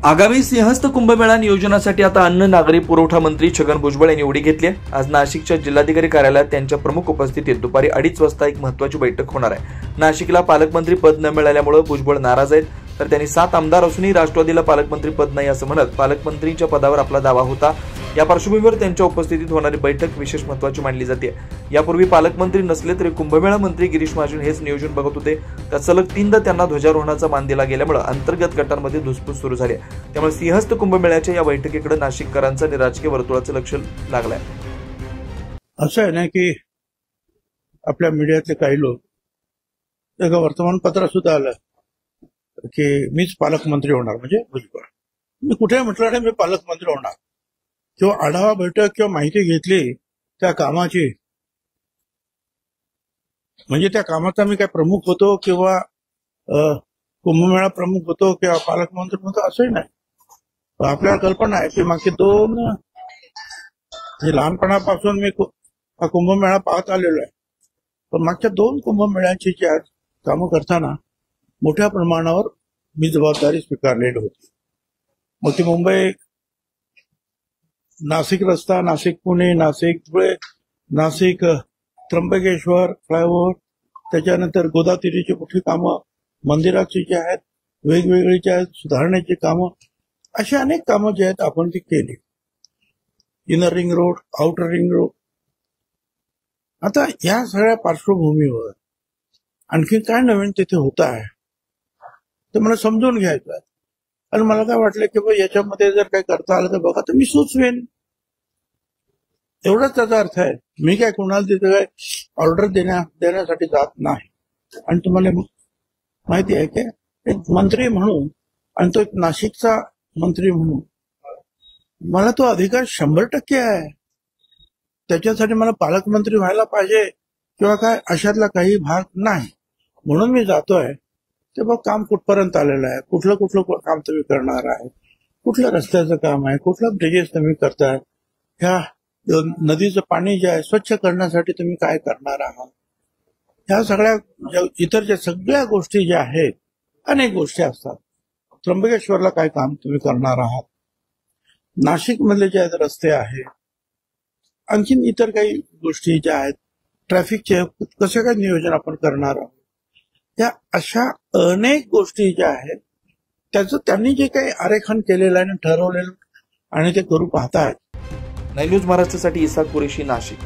आगामी सिंहस्थ कुंभमेळा नियोजनासाठी आता अन्न नागरी पुरवठा मंत्री छगन भुजबळ यांनी उडी घेतली आहे। आज नाशिकच्या जिल्हाधिकारी कार्यालयात त्यांच्या प्रमुख उपस्थितीत दुपारी 2:30 वाजता एक महत्त्वाची बैठक होणार आहे। नाशिकला पालकमंत्री पद न मिळाल्यामुळे भुजबळ नाराज आहेत, तर त्यांनी 7 आमदार असूनही राष्ट्रवादीला पालकमंत्री पद नाही असं म्हणत पालकमंत्रीच्या पदावर आपला दावा होता। या पार्श्वभूमीवर त्यांच्या उपस्थितीत होणारी बैठक विशेष महत्त्वाची मानली जाते। यापूर्वी पालकमंत्री नसले तरी कुंभमेळा मंत्री गिरीश महाजन हेच नियोजन बघत होते, तर सलग 3दा त्यांना ध्वजारोहणाचा मान दिला गेल्यामुळे अंतर्गत गटांमध्ये धुसफूस सुरू झाली। त्यामुळे सिंहस्थ कुंभमेळ्याच्या या बैठकीकडे नाशिककरांचं आणि राजकीय वर्तुळाचं लक्ष लागलंय। असं आहे ना की आपल्या मीडियातले काही लोक एका वर्तमानपत्रात सुद्धा आलं की मीच पालकमंत्री होणार, म्हणजे भुजबळ। मी कुठे म्हटलं नाही मी पालकमंत्री होणार, किंवा आढावा बैठक किंवा माहिती घेतली त्या कामाची, म्हणजे त्या कामाचा मी काय प्रमुख होतो किंवा कुंभमेळा प्रमुख होतो किंवा पालकमंत्री होतो असंही नाही। आपल्याला कल्पना आहे की मागचे 2 लहानपणापासून मी हा कुंभमेळा पाहत आलेलो आहे, पण मागच्या 2 कुंभमेळ्यांची जी कामं करताना मोठ्या प्रमाणावर मी जबाबदारी स्वीकारलेली होती। मग ती मुंबई नाशिक रस्ता, नाशिक पुणे, नाशिक धुळे, नाशिक त्र्यंबकेश्वर फ्लायओव्हर, त्याच्यानंतर गोदावरीची मोठी कामं, मंदिराची जी आहेत, वेगवेगळी जी आहेत सुधारण्याची कामं, अशी अनेक कामं जी आहेत आपण ती केली। Inner ring road, outer ring road. आता या सगळ्या पार्श्वभूमीवर आणखी काय नवीन तिथे होत आहे ते मला समजून घ्यायचं आहे। आणि मला काय वाटलं की बाबा याच्यामध्ये जर काही करता आलं तर बघा, तर मी सुचवेन, एवढाच त्याचा अर्थ आहे। मी काय कोणाला तिथे काय ऑर्डर देण्यासाठी जात नाही। आणि तुम्हाला माहिती आहे की एक मंत्री म्हणून, आणि तो एक नाशिकचा मंत्री म्हणून, मला तो अधिकार 100% आहे। त्याच्यासाठी मला पालकमंत्री व्हायला पाहिजे किंवा काय अशातला काही भाग नाही। म्हणून मी जातोय ते बघ काम कुठपर्यंत आलेलं आहे, कुठलं काम तुम्ही करणार आहे, कुठलं रस्त्याचं काम आहे, कुठलं ब्रिजेस तुम्ही करताय, ह्या नदीचं पाणी जे आहे स्वच्छ करण्यासाठी तुम्ही काय करणार आहात, ह्या सगळ्या इतर ज्या सगळ्या गोष्टी ज्या आहेत, अनेक गोष्टी असतात। त्र्यंबकेश्वरला काय काम तुम्ही करणार आहात, नाशिक मधले जे आहेत रस्ते आहेत, आणखीन इतर काही गोष्टी ज्या आहेत, ट्रॅफिकचे कसे काय नियोजन आपण करणार आहोत, या अशा अनेक गोष्टी ज्या आहेत त्याचं त्यांनी जे काही आरेखन केलेलं आहे, ठरवलेलं आणि ते करू पाहतायत। 9 न्यूज महाराष्ट्रासाठी इसाक कुरेशी, नाशिक।